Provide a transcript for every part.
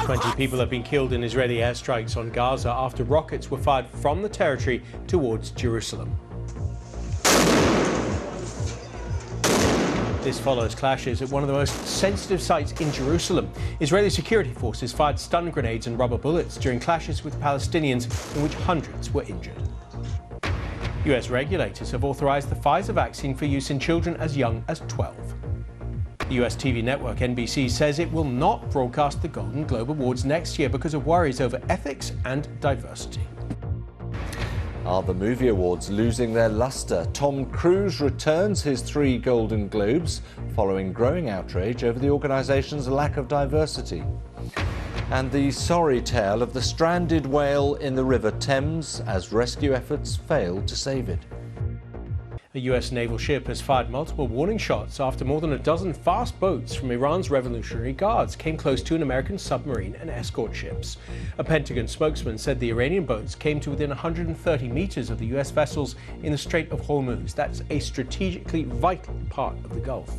20 people have been killed in Israeli airstrikes on Gaza after rockets were fired from the territory towards Jerusalem. This follows clashes at one of the most sensitive sites in Jerusalem. Israeli security forces fired stun grenades and rubber bullets during clashes with Palestinians in which hundreds were injured. US regulators have authorized the Pfizer vaccine for use in children as young as 12. The US TV network NBC says it will not broadcast the Golden Globe Awards next year because of worries over ethics and diversity. Are the movie awards losing their luster? Tom Cruise returns his 3 Golden Globes following growing outrage over the organisation's lack of diversity. And the sorry tale of the stranded whale in the River Thames as rescue efforts failed to save it. A US naval ship has fired multiple warning shots after more than a dozen fast boats from Iran's Revolutionary Guards came close to an American submarine and escort ships. A Pentagon spokesman said the Iranian boats came to within 130 meters of the US vessels in the Strait of Hormuz. That's a strategically vital part of the Gulf.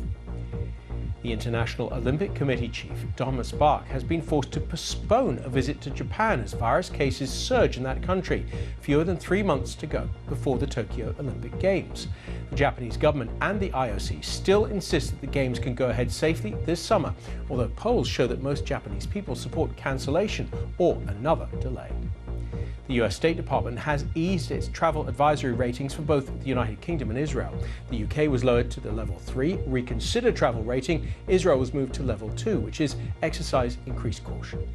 The International Olympic Committee chief, Thomas Bach, has been forced to postpone a visit to Japan as virus cases surge in that country, fewer than 3 months to go before the Tokyo Olympic Games. The Japanese government and the IOC still insist that the Games can go ahead safely this summer, although polls show that most Japanese people support cancellation or another delay. The US State Department has eased its travel advisory ratings for both the United Kingdom and Israel. The UK was lowered to the level 3 reconsider travel rating. Israel was moved to level 2, which is exercise increased caution.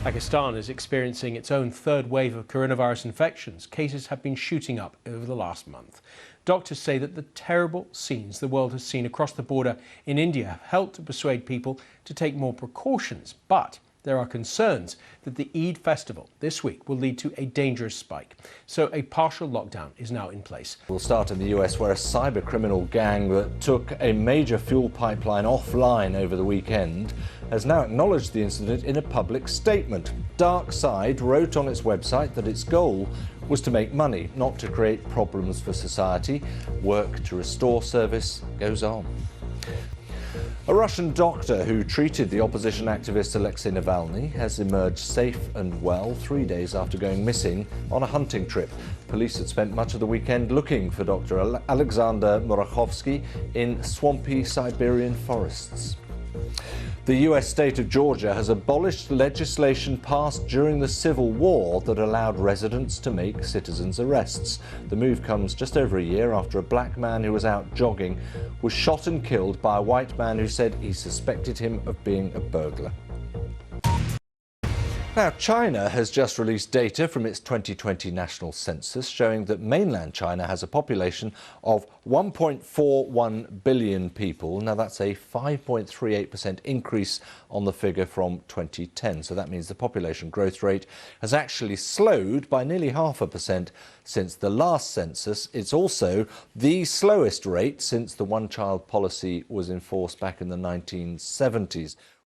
Pakistan is experiencing its own third wave of coronavirus infections. Cases have been shooting up over the last month. Doctors say that the terrible scenes the world has seen across the border in India have helped to persuade people to take more precautions, but there are concerns that the Eid festival this week will lead to a dangerous spike. So a partial lockdown is now in place. We'll start in the US, where a cyber-criminal gang that took a major fuel pipeline offline over the weekend has now acknowledged the incident in a public statement. Darkside wrote on its website that its goal was to make money, not to create problems for society. Work to restore service goes on. A Russian doctor who treated the opposition activist Alexei Navalny has emerged safe and well 3 days after going missing on a hunting trip. Police had spent much of the weekend looking for Dr. Alexander Murakhovsky in swampy Siberian forests. The US state of Georgia has abolished legislation passed during the Civil War that allowed residents to make citizens' arrests. The move comes just over a year after a black man who was out jogging was shot and killed by a white man who said he suspected him of being a burglar. Now, China has just released data from its 2020 national census showing that mainland China has a population of 1.41 billion people. Now, that's a 5.38% increase on the figure from 2010. So that means the population growth rate has actually slowed by nearly 0.5% since the last census. It's also the slowest rate since the one-child policy was enforced back in the 1970s.